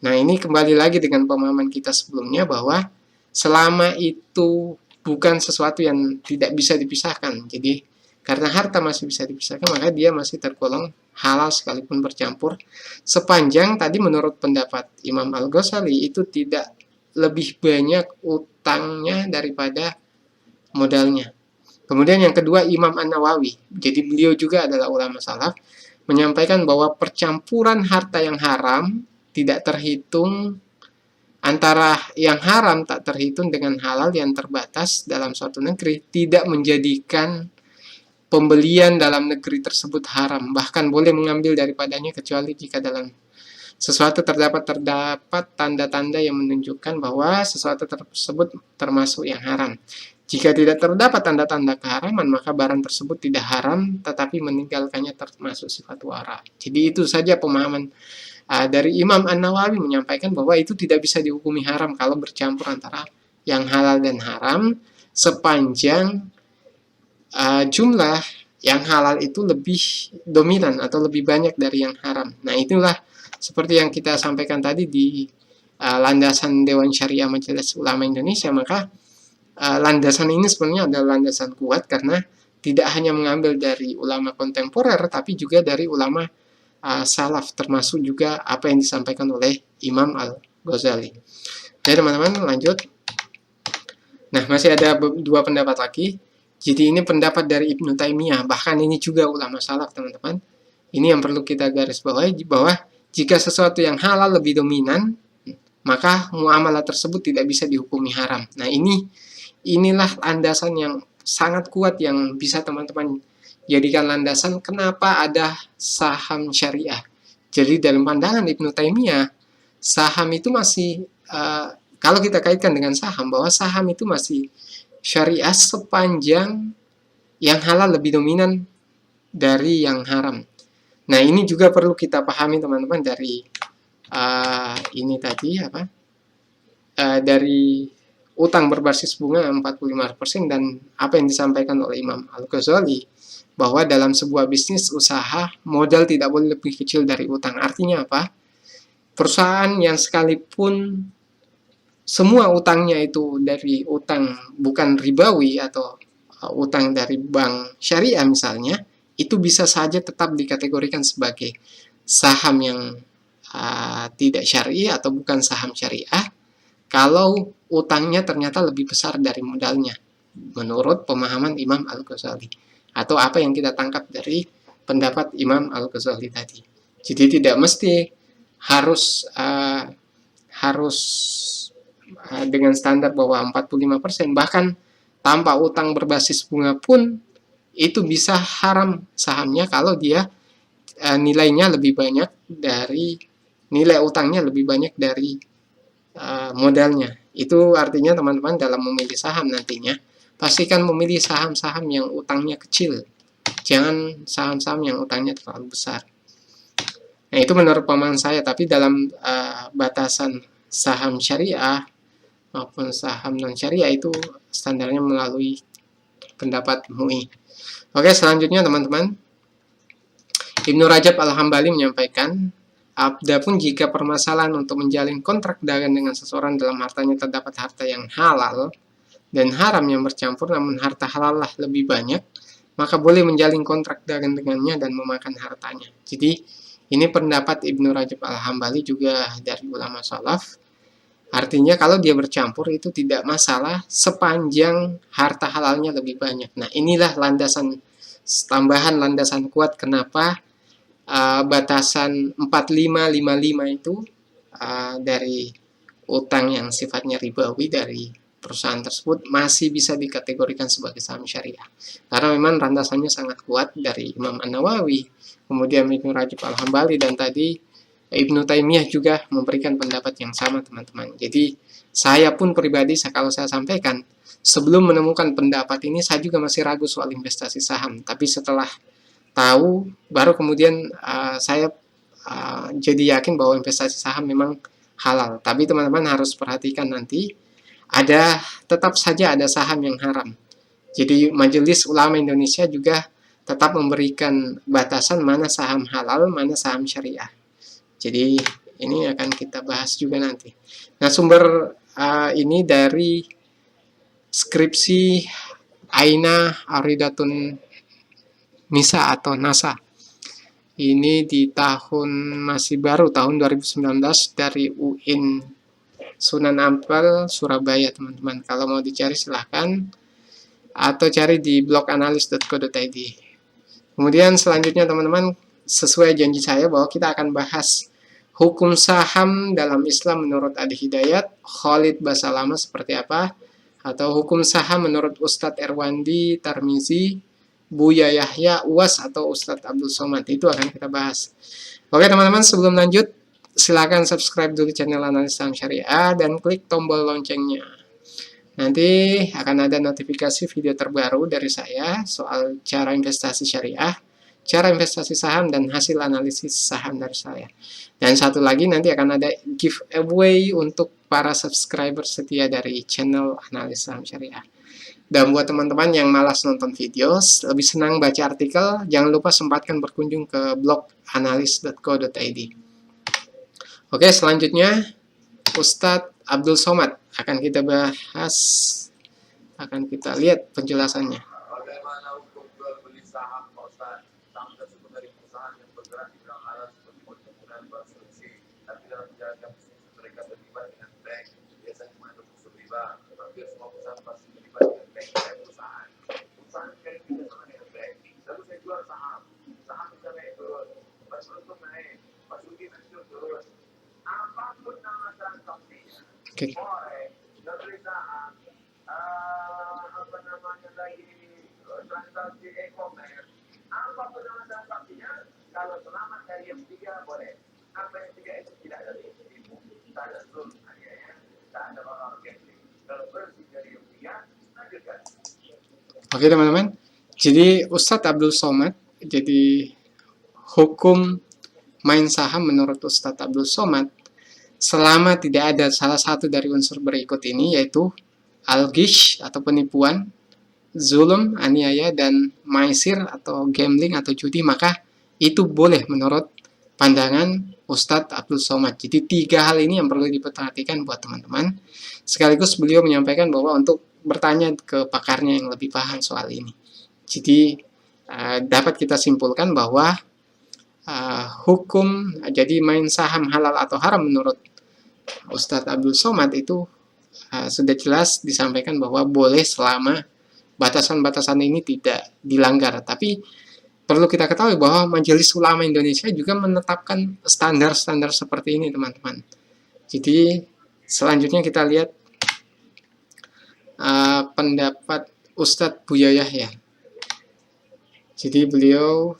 nah ini kembali lagi dengan pemahaman kita sebelumnya bahwa selama itu bukan sesuatu yang tidak bisa dipisahkan, jadi karena harta masih bisa dipisahkan, maka dia masih tergolong halal sekalipun bercampur, sepanjang tadi menurut pendapat Imam Al-Ghazali itu tidak lebih banyak utangnya daripada modalnya. Kemudian yang kedua Imam An-Nawawi, jadi beliau juga adalah ulama salaf, menyampaikan bahwa percampuran harta yang haram tidak terhitung, antara yang haram tak terhitung dengan halal yang terbatas dalam suatu negeri, tidak menjadikan pembelian dalam negeri tersebut haram, bahkan boleh mengambil daripadanya kecuali jika dalam sesuatu terdapat tanda-tanda yang menunjukkan bahwa sesuatu tersebut termasuk yang haram. Jika tidak terdapat tanda-tanda keharaman, maka barang tersebut tidak haram, tetapi meninggalkannya termasuk sifat wara. Jadi itu saja pemahaman dari Imam An-Nawawi, menyampaikan bahwa itu tidak bisa dihukumi haram kalau bercampur antara yang halal dan haram, sepanjang jumlah yang halal itu lebih dominan atau lebih banyak dari yang haram. Nah itulah seperti yang kita sampaikan tadi di landasan Dewan Syariah Majelis Ulama Indonesia, maka landasan ini sebenarnya adalah landasan kuat karena tidak hanya mengambil dari ulama kontemporer, tapi juga dari ulama salaf, termasuk juga apa yang disampaikan oleh Imam Al-Ghazali. Oke teman-teman, lanjut. Nah, masih ada dua pendapat lagi. Jadi ini pendapat dari Ibnu Taimiyah, bahkan ini juga ulama salaf teman-teman. Ini yang perlu kita garis bawahi, bahwa jika sesuatu yang halal lebih dominan, maka muamalah tersebut tidak bisa dihukumi haram. Nah inilah landasan yang sangat kuat yang bisa teman-teman jadikan landasan kenapa ada saham syariah. Jadi dalam pandangan Ibnu Taimiyah, saham itu masih, kalau kita kaitkan dengan saham, bahwa saham itu masih syariah sepanjang yang halal lebih dominan dari yang haram. Nah ini juga perlu kita pahami teman-teman dari ini tadi dari utang berbasis bunga 45% dan apa yang disampaikan oleh Imam Al-Ghazali, bahwa dalam sebuah bisnis usaha modal tidak boleh lebih kecil dari utang. Artinya apa? Perusahaan yang sekalipun semua utangnya itu dari utang bukan ribawi atau utang dari bank syariah misalnya, itu bisa saja tetap dikategorikan sebagai saham yang tidak syariah atau bukan saham syariah kalau utangnya ternyata lebih besar dari modalnya, menurut pemahaman Imam Al-Ghazali, atau apa yang kita tangkap dari pendapat Imam Al-Ghazali tadi. Jadi tidak mesti harus dengan standar bahwa 45%, bahkan tanpa utang berbasis bunga pun itu bisa haram sahamnya kalau dia nilainya lebih banyak dari nilai utangnya lebih banyak dari modalnya. Itu artinya teman-teman dalam memilih saham nantinya pastikan memilih saham-saham yang utangnya kecil, jangan saham-saham yang utangnya terlalu besar. Nah itu menurut pemahaman saya, tapi dalam batasan saham syariah maupun saham non syariah itu standarnya melalui pendapat MUI. Oke, selanjutnya teman-teman, Ibnu Rajab Al-Hambali menyampaikan, adapun jika permasalahan untuk menjalin kontrak dagang dengan seseorang dalam hartanya terdapat harta yang halal dan haram yang bercampur, namun harta halal lah lebih banyak, maka boleh menjalin kontrak dagang dengannya dan memakan hartanya. Jadi ini pendapat Ibnu Rajab Al-Hambali juga dari ulama salaf. Artinya kalau dia bercampur itu tidak masalah sepanjang harta halalnya lebih banyak. Nah inilah landasan tambahan, landasan kuat kenapa batasan 4555 itu dari utang yang sifatnya ribawi dari perusahaan tersebut masih bisa dikategorikan sebagai saham syariah. Karena memang landasannya sangat kuat dari Imam An-Nawawi, kemudian Ibnu Rajab Al-Hambali, dan tadi Ibnu Taimiyah juga memberikan pendapat yang sama teman-teman. Jadi saya pun pribadi, kalau saya sampaikan, sebelum menemukan pendapat ini saya juga masih ragu soal investasi saham. Tapi setelah tahu, baru kemudian saya jadi yakin bahwa investasi saham memang halal. Tapi teman-teman harus perhatikan nanti, tetap saja ada saham yang haram. Jadi Majelis Ulama Indonesia juga tetap memberikan batasan mana saham halal, mana saham syariah. Jadi ini akan kita bahas juga nanti. Nah, sumber ini dari skripsi Aina Aridatun Nisa atau NASA. Ini di tahun masih baru, tahun 2019 dari UIN Sunan Ampel, Surabaya, teman-teman. Kalau mau dicari silahkan, atau cari di bloganalis.co.id. Kemudian selanjutnya teman-teman, sesuai janji saya bahwa kita akan bahas hukum saham dalam Islam menurut Adi Hidayat, Khalid Basalamah seperti apa, atau hukum saham menurut Ustadz Erwandi Tarmizi, Buya Yahya, UAS, atau Ustadz Abdul Somad. Itu akan kita bahas. Oke teman-teman, sebelum lanjut, silakan subscribe dulu channel Analis Saham Syariah dan klik tombol loncengnya. Nanti akan ada notifikasi video terbaru dari saya soal cara investasi syariah, cara investasi saham, dan hasil analisis saham dari saya. Dan satu lagi, nanti akan ada giveaway untuk para subscriber setia dari channel Analis Saham Syariah. Dan buat teman-teman yang malas nonton video, lebih senang baca artikel, jangan lupa sempatkan berkunjung ke blog analis.co.id. Oke, selanjutnya Ustadz Abdul Somad akan kita bahas, akan kita lihat penjelasannya. Bagaimana hukum jual beli saham, Pak Ustadz? Saham tersebut dari perusahaan yang bergerak di bidang halal seperti perkebunan, konstruksi, tapi dalam menjalankan bisnis mereka terlibat dengan bank, biasanya mengandung unsur riba. Hampir semua perusahaan pasti terlibat dengan bank dan perusahaan. Perusahaan sekali tidak sama dengan bank. Lalu saya jual saham, saham bisa naik turun, pas untung naik, pas rugi hancur turun. Apapun nama transaksinya, boleh beli saham, apa namanya lagi, transaksi e-commerce, apapun nama transaksinya, kalau selama dari yang tiga boleh. Apa yang tiga itu tidak ada tipu, tidak ada zulm, tidak ada orang gambling. Kalau bersih dari yang tiga, lanjutkan. Oke teman-teman, jadi Ustadz Abdul Somad, jadi hukum main saham menurut Ustadz Abdul Somad, selama tidak ada salah satu dari unsur berikut ini, yaitu al-ghish atau penipuan, zulm, aniaya, dan maisir atau gambling atau judi, maka itu boleh menurut pandangan Ustadz Abdul Somad. Jadi 3 hal ini yang perlu diperhatikan buat teman-teman. Sekaligus beliau menyampaikan bahwa untuk bertanya ke pakarnya yang lebih paham soal ini. Jadi dapat kita simpulkan bahwa hukum jadi main saham halal atau haram menurut Ustadz Abdul Somad itu sudah jelas disampaikan bahwa boleh selama batasan-batasan ini tidak dilanggar. Tapi perlu kita ketahui bahwa Majelis Ulama Indonesia juga menetapkan standar-standar seperti ini, teman-teman. Jadi selanjutnya kita lihat pendapat Ustadz Buya Yahya. Jadi beliau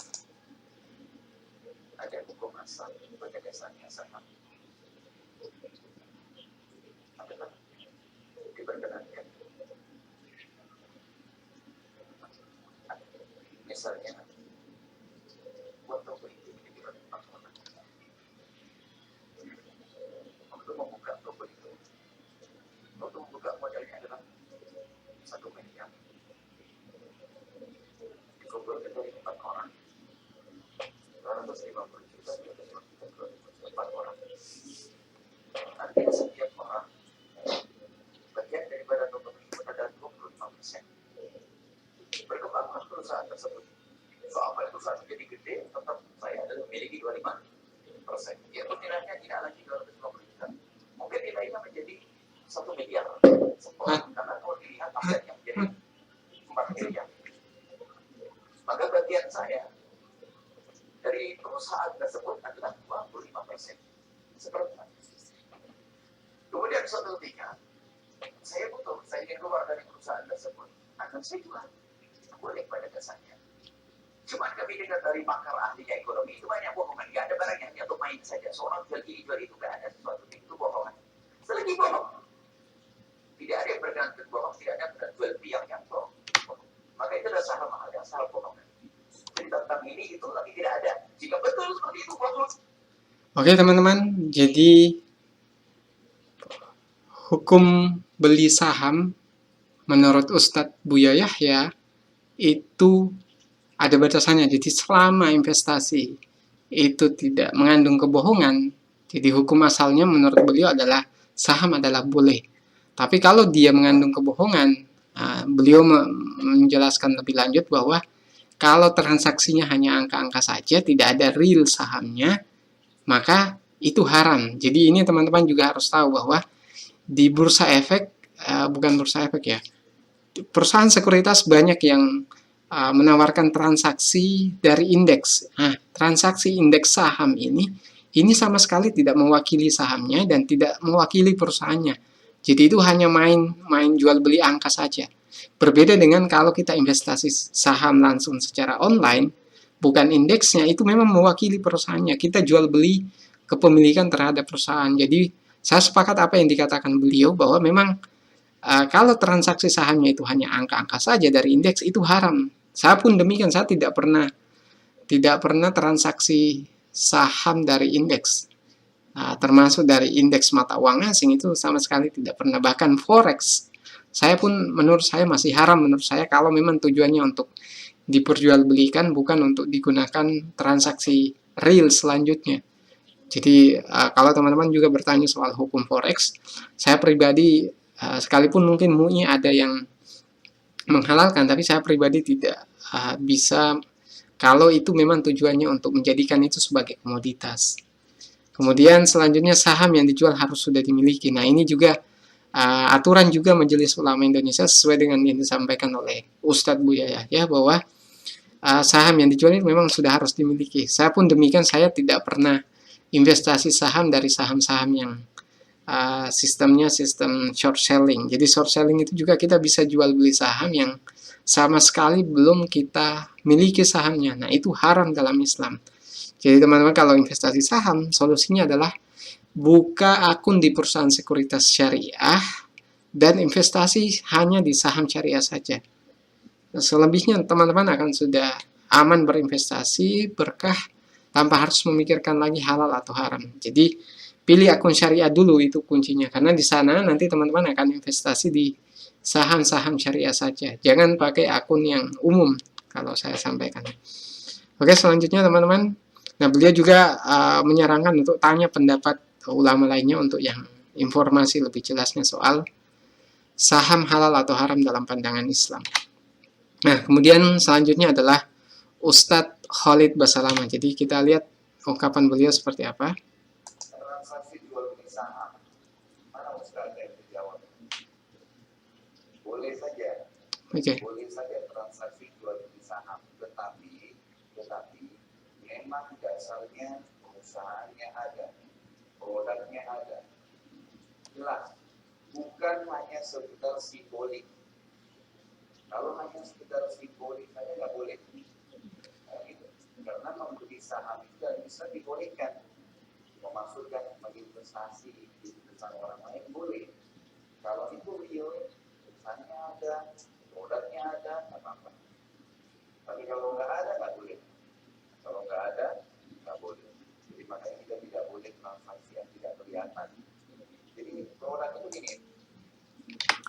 Ada hukum asal pada dasarnya sama. Adalah diperkenankan. Misalnya, buat toko itu dibuat 4 orang. Untuk membuka toko itu, untuk membuka modalnya adalah 1 miliar. Dikumpulkan dari 4 orang. 250 juta, 4 orang. Artinya setiap orang bagian daripada toko tersebut adalah 25%. Berkembanglah perusahaan tersebut. Soalnya perusahaan menjadi gede, tetap saya adalah memiliki 25%. Yaitu nilainya tidak lagi 250 juta. Mungkin nilainya menjadi 1 miliar. Karena kalau dilihat asetnya menjadi 4 miliar. Maka bagian saya dari perusahaan tersebut adalah 25%. Seperti itu. Kemudian suatu ketika, saya butuh, saya ingin keluar dari perusahaan tersebut. Akan saya jual. Boleh pada dasarnya. Cuma kami dengar dari pakar ahlinya ekonomi itu banyak bohongan. Gak ada barang yang untuk main saja. Seorang jual ini jual itu gak ada sesuatu itu bohongan. Selagi bohong. Tidak ada yang bergantung bohong. Tidak ada yang jual biang yang bohong. Maka itu adalah saham ada salah bohongan. Jadi tentang ini itu lagi tidak ada. Jika betul seperti itu bagus. Oke teman-teman, jadi hukum beli saham menurut Ustadz Buya Yahya itu ada batasannya. Jadi selama investasi itu tidak mengandung kebohongan, jadi hukum asalnya menurut beliau adalah saham adalah boleh. Tapi kalau dia mengandung kebohongan, beliau menjelaskan lebih lanjut bahwa kalau transaksinya hanya angka-angka saja, tidak ada real sahamnya, maka itu haram. Jadi ini teman-teman juga harus tahu bahwa di bursa efek, bukan bursa efek ya, perusahaan sekuritas banyak yang menawarkan transaksi dari indeks. Nah, transaksi indeks saham ini sama sekali tidak mewakili sahamnya dan tidak mewakili perusahaannya. Jadi itu hanya main jual beli angka saja. Berbeda dengan kalau kita investasi saham langsung secara online, bukan indeksnya, itu memang mewakili perusahaannya. Kita jual beli kepemilikan terhadap perusahaan. Jadi saya sepakat apa yang dikatakan beliau bahwa memang kalau transaksi sahamnya itu hanya angka-angka saja dari indeks, itu haram. Saya pun demikian, saya tidak pernah transaksi saham dari indeks, termasuk dari indeks mata uang asing itu sama sekali tidak pernah. Bahkan forex, saya pun menurut saya masih haram menurut saya kalau memang tujuannya untuk diperjualbelikan, bukan untuk digunakan transaksi real selanjutnya. Jadi kalau teman-teman juga bertanya soal hukum forex, saya pribadi sekalipun mungkin MUI ada yang menghalalkan, tapi saya pribadi tidak bisa kalau itu memang tujuannya untuk menjadikan itu sebagai komoditas. Kemudian selanjutnya saham yang dijual harus sudah dimiliki. Nah ini juga aturan juga Majelis Ulama Indonesia sesuai dengan yang disampaikan oleh Ustadz Buya ya, bahwa saham yang dijual itu memang sudah harus dimiliki. Saya pun demikian, saya tidak pernah investasi saham dari saham-saham yang sistemnya sistem short selling. Jadi short selling itu juga kita bisa jual beli saham yang sama sekali belum kita miliki sahamnya. Nah itu haram dalam Islam. Jadi teman-teman kalau investasi saham, solusinya adalah buka akun di perusahaan sekuritas syariah dan investasi hanya di saham syariah saja. Selebihnya teman-teman akan sudah aman berinvestasi, berkah, tanpa harus memikirkan lagi halal atau haram. Jadi pilih akun syariah dulu, itu kuncinya. Karena di sana nanti teman-teman akan investasi di saham-saham syariah saja. Jangan pakai akun yang umum kalau saya sampaikan. Oke, selanjutnya teman-teman. Nah, beliau juga menyarankan untuk tanya pendapat ulama lainnya untuk yang informasi lebih jelasnya soal saham halal atau haram dalam pandangan Islam. Nah, kemudian selanjutnya adalah Ustadz Khalid Basalamah. Jadi kita lihat ungkapan beliau seperti apa. Transaksi jual beli saham, mana Ustaz yang dijawab? Boleh saja. Boleh saja transaksi jual beli saham, tetapi memang dasarnya perusahaannya ada, produknya ada, jelas, bukan hanya sekedar simbolik. Kalau hanya sekedar simbolik saja nggak boleh. Nah, gitu. Karena membeli saham itu bisa dibolehkan, memasukkan investasi di perusahaan orang lain boleh. Kalau itu real, perusahaannya ada, produknya ada, apa-apa. Tapi kalau nggak ada, nggak boleh. Kalau nggak ada, nggak boleh. Jadi makanya kita tidak boleh transaksi yang tidak kelihatan. Jadi produk itu gini.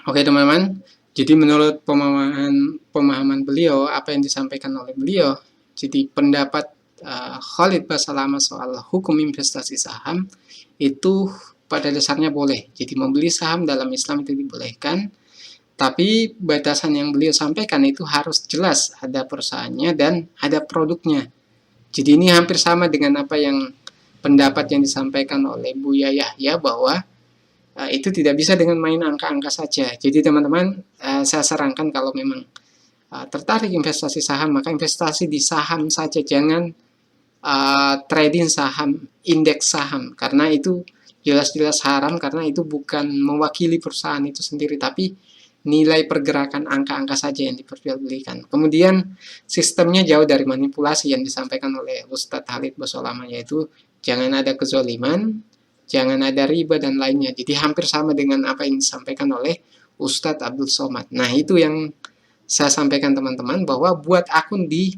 Oke teman-teman, jadi menurut pemahaman beliau, apa yang disampaikan oleh beliau, jadi pendapat Khalid Basalamah soal hukum investasi saham itu pada dasarnya boleh. Jadi membeli saham dalam Islam itu dibolehkan, tapi batasan yang beliau sampaikan itu harus jelas, ada perusahaannya dan ada produknya. Jadi ini hampir sama dengan apa yang pendapat yang disampaikan oleh Buya Yahya bahwa itu tidak bisa dengan main angka-angka saja. Jadi teman-teman, saya sarankan kalau memang tertarik investasi saham, maka investasi di saham saja, jangan trading saham, indeks saham, karena itu jelas-jelas haram, karena itu bukan mewakili perusahaan itu sendiri, tapi nilai pergerakan angka-angka saja yang diperjualbelikan. Kemudian sistemnya jauh dari manipulasi yang disampaikan oleh Ustadz Khalid Basalamah, yaitu jangan ada kezaliman, jangan ada riba dan lainnya. Jadi hampir sama dengan apa yang disampaikan oleh Ustadz Abdul Somad. Nah itu yang saya sampaikan teman-teman, bahwa buat akun di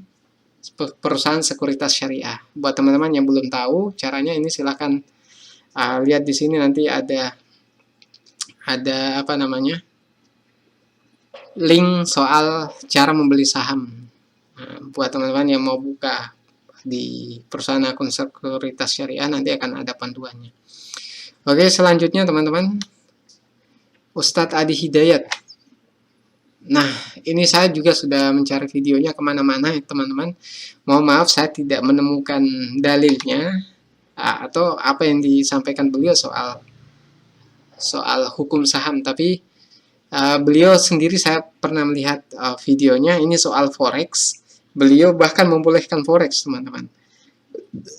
perusahaan sekuritas syariah. Buat teman-teman yang belum tahu caranya, ini silahkan lihat di sini, nanti ada apa namanya, link soal cara membeli saham. Buat teman-teman yang mau buka di perusahaan akun sekuritas syariah nanti akan ada panduannya. Oke, selanjutnya teman-teman, Ustadz Adi Hidayat. Nah, ini saya juga sudah mencari videonya kemana-mana ya teman-teman. Mohon maaf saya tidak menemukan dalilnya atau apa yang disampaikan beliau soal hukum saham, tapi beliau sendiri saya pernah melihat videonya, ini soal forex. Beliau bahkan membolehkan forex teman-teman,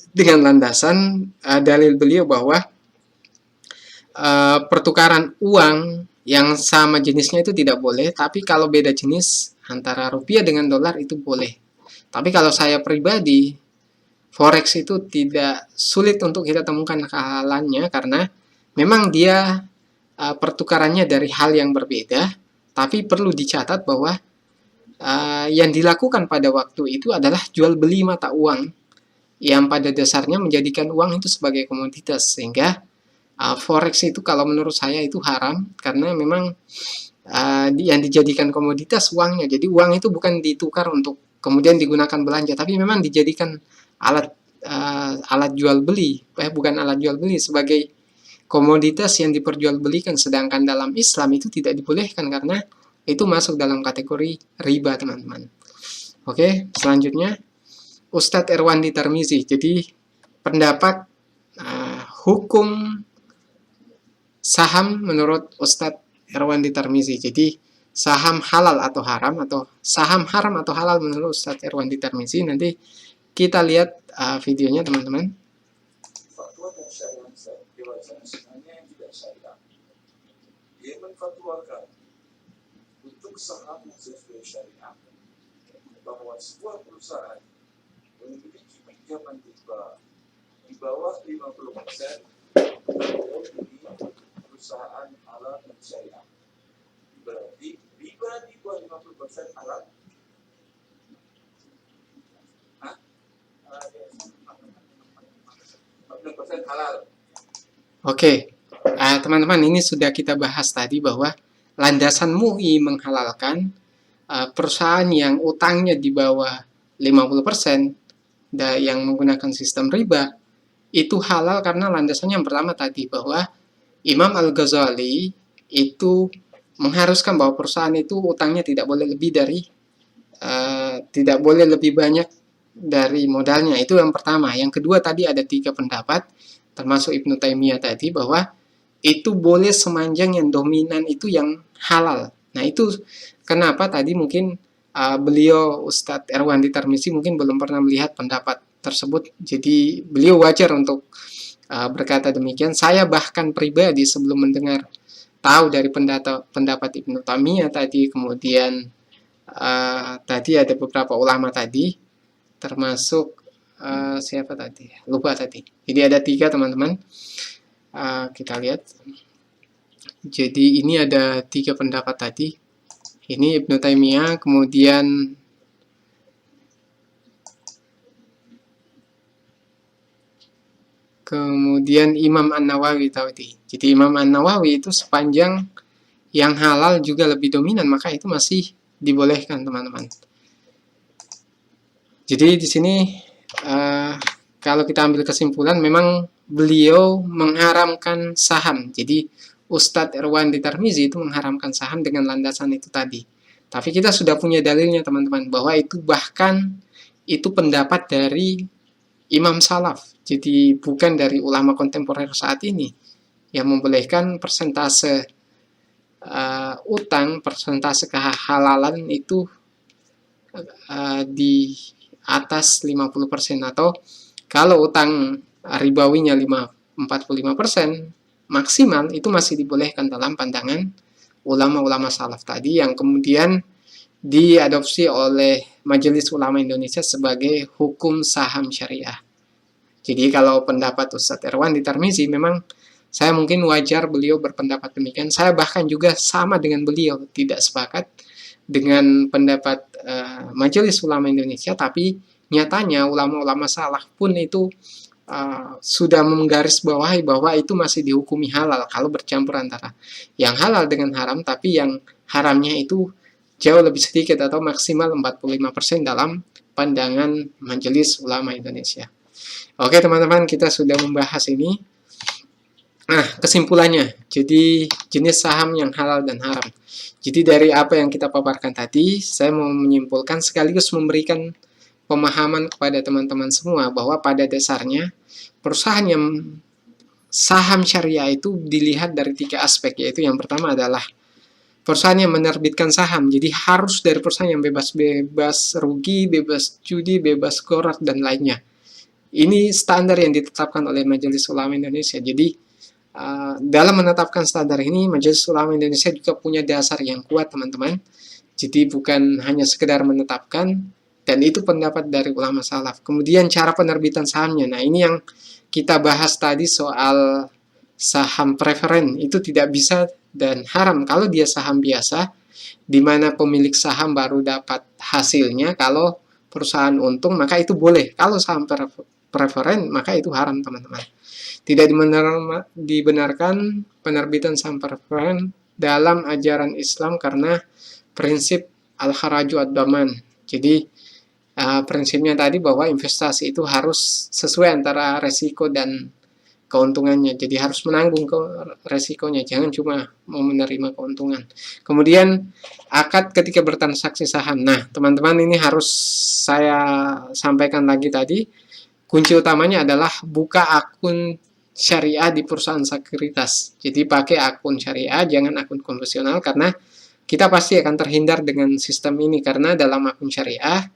dengan landasan dalil beliau bahwa pertukaran uang yang sama jenisnya itu tidak boleh, tapi kalau beda jenis antara rupiah dengan dolar itu boleh. Tapi kalau saya pribadi, forex itu tidak sulit untuk kita temukan kehalalannya karena memang dia pertukarannya dari hal yang berbeda, tapi perlu dicatat bahwa yang dilakukan pada waktu itu adalah jual beli mata uang yang pada dasarnya menjadikan uang itu sebagai komoditas, sehingga forex itu kalau menurut saya itu haram karena memang yang dijadikan komoditas uangnya. Jadi uang itu bukan ditukar untuk kemudian digunakan belanja, tapi memang dijadikan alat jual beli, bukan alat jual beli, sebagai komoditas yang diperjualbelikan. Sedangkan dalam Islam itu tidak dibolehkan karena itu masuk dalam kategori riba teman-teman. Oke, selanjutnya Ustadz Erwandi Tarmizi. Jadi pendapat hukum saham menurut Ustadz Erwandi Tarmizi. Jadi saham halal atau haram, atau saham haram atau halal menurut Ustadz Erwandi Tarmizi. Nanti kita lihat videonya teman-teman. Fatwa dan syariah dewasa sebenarnya yang tidak syariah. Dia menfatwakan untuk saham yang sesuai syariah bahwa sebuah perusahaan memiliki pinjaman riba di bawah 50% dari perusahaan halal dan syariah. Berarti riba di bawah 50% halal. 40% halal. Oke, teman-teman, ini sudah kita bahas tadi bahwa landasan MUI menghalalkan perusahaan yang utangnya di bawah 50% yang menggunakan sistem riba itu halal karena landasannya yang pertama tadi bahwa Imam Al-Ghazali itu mengharuskan bahwa perusahaan itu utangnya tidak boleh lebih banyak dari modalnya. Itu yang pertama. Yang kedua tadi ada 3 pendapat termasuk Ibnu Taimiyah tadi bahwa itu boleh sepanjang yang dominan itu yang halal. Nah, itu kenapa tadi mungkin beliau Ustadz Erwandi Tarmizi mungkin belum pernah melihat pendapat tersebut. Jadi beliau wajar untuk berkata demikian. Saya bahkan pribadi sebelum mendengar tahu dari pendapat Ibnu Taimiyah tadi, kemudian tadi ada beberapa ulama tadi, termasuk siapa tadi? Lupa tadi. Jadi ada 3 teman-teman. Kita lihat. Jadi ini ada 3 pendapat tadi. Ini Ibnu Taimiyah, kemudian Imam An-Nawawi tadi. Jadi Imam An-Nawawi itu sepanjang yang halal juga lebih dominan, maka itu masih dibolehkan teman-teman. Jadi di sini kalau kita ambil kesimpulan, memang beliau mengharamkan saham. Jadi Ustadz Erwandi Tarmizi itu mengharamkan saham dengan landasan itu tadi. Tapi kita sudah punya dalilnya teman-teman, bahwa itu bahkan itu pendapat dari Imam Salaf. Jadi bukan dari ulama kontemporer saat ini yang membolehkan persentase utang, persentase kehalalan itu di atas 50%, atau kalau utang ribawinya 45% maksimal itu masih dibolehkan dalam pandangan ulama-ulama salaf tadi, yang kemudian diadopsi oleh Majelis Ulama Indonesia sebagai hukum saham syariah. Jadi kalau pendapat Ustadz Erwandi Tarmizi, memang saya mungkin wajar beliau berpendapat demikian. Saya bahkan juga sama dengan beliau, tidak sepakat dengan pendapat Majelis Ulama Indonesia, tapi nyatanya ulama-ulama salaf pun itu sudah menggarisbawahi bahwa itu masih dihukumi halal kalau bercampur antara yang halal dengan haram, tapi yang haramnya itu jauh lebih sedikit atau maksimal 45% dalam pandangan Majelis Ulama Indonesia. Oke teman-teman, kita sudah membahas ini. Nah, kesimpulannya, jadi jenis saham yang halal dan haram. Jadi dari apa yang kita paparkan tadi, saya mau menyimpulkan sekaligus memberikan pemahaman kepada teman-teman semua bahwa pada dasarnya perusahaan yang saham syariah itu dilihat dari 3 aspek, yaitu yang pertama adalah perusahaan yang menerbitkan saham, jadi harus dari perusahaan yang bebas rugi, bebas judi, bebas korak, dan lainnya. Ini standar yang ditetapkan oleh Majelis Ulama Indonesia. Jadi dalam menetapkan standar ini, Majelis Ulama Indonesia juga punya dasar yang kuat, teman-teman. Jadi bukan hanya sekedar menetapkan, dan itu pendapat dari ulama salaf. Kemudian cara penerbitan sahamnya. Nah, ini yang kita bahas tadi soal saham preferen, itu tidak bisa dan haram kalau dia saham biasa, di mana pemilik saham baru dapat hasilnya. Kalau perusahaan untung, maka itu boleh. Kalau saham preferen, maka itu haram, teman-teman. Tidak dibenarkan penerbitan saham preferen dalam ajaran Islam karena prinsip al-kharaju ad-daman. Jadi prinsipnya tadi bahwa investasi itu harus sesuai antara resiko dan keuntungannya. Jadi harus menanggung resikonya, jangan cuma mau menerima keuntungan. Kemudian akad ketika bertransaksi saham. Nah, teman-teman, ini harus saya sampaikan lagi tadi. Kunci utamanya adalah buka akun syariah di perusahaan sekuritas. Jadi pakai akun syariah, jangan akun konvensional, karena kita pasti akan terhindar dengan sistem ini, karena dalam akun syariah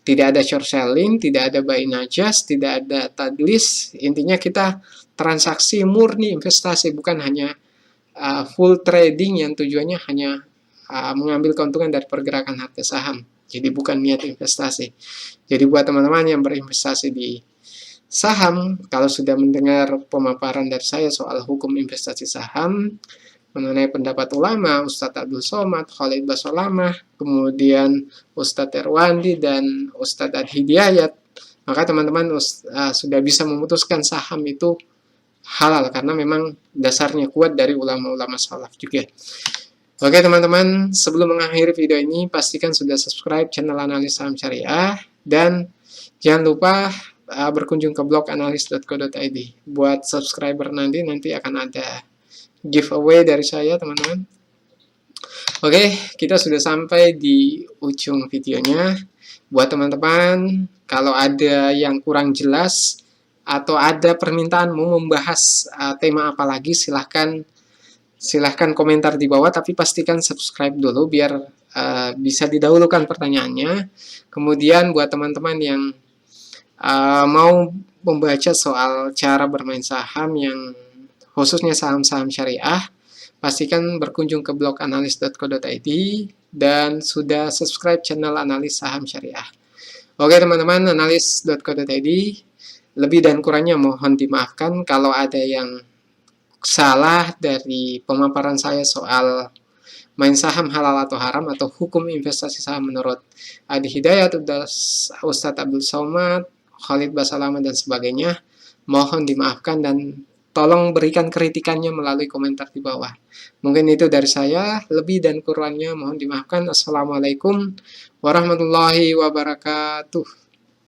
tidak ada short selling, tidak ada buy najas, tidak ada tadlis. Intinya kita transaksi murni investasi, bukan hanya full trading yang tujuannya hanya mengambil keuntungan dari pergerakan harga saham. Jadi bukan niat investasi. Jadi buat teman-teman yang berinvestasi di saham, kalau sudah mendengar pemaparan dari saya soal hukum investasi saham, mengenai pendapat ulama, Ustadz Abdul Somad, Khalid Basalamah, kemudian Ustadz Erwandi, dan Ustadz Ad-Hidayat, maka teman-teman sudah bisa memutuskan saham itu halal, karena memang dasarnya kuat dari ulama-ulama salaf juga. Oke teman-teman, sebelum mengakhiri video ini, pastikan sudah subscribe channel Analis Saham Syariah, dan jangan lupa berkunjung ke blog analis.co.id. Buat subscriber nanti akan ada giveaway dari saya, teman-teman. Oke, kita sudah sampai di ujung videonya. Buat teman-teman, kalau ada yang kurang jelas atau ada permintaan mau membahas tema apa lagi, silahkan komentar di bawah, tapi pastikan subscribe dulu biar bisa didahulukan pertanyaannya. Kemudian buat teman-teman yang mau membaca soal cara bermain saham yang khususnya saham-saham syariah, pastikan berkunjung ke blog analis.co.id dan sudah subscribe channel Analis Saham Syariah. Oke teman-teman, analis.co.id, lebih dan kurangnya mohon dimaafkan kalau ada yang salah dari pemaparan saya soal main saham halal atau haram, atau hukum investasi saham menurut Adi Hidayat, Ustadz Abdul Somad, Khalid Basalamah, dan sebagainya. Mohon dimaafkan dan tolong berikan kritikannya melalui komentar di bawah. Mungkin itu dari saya, lebih dan kurangnya mohon dimaafkan. Assalamualaikum warahmatullahi wabarakatuh.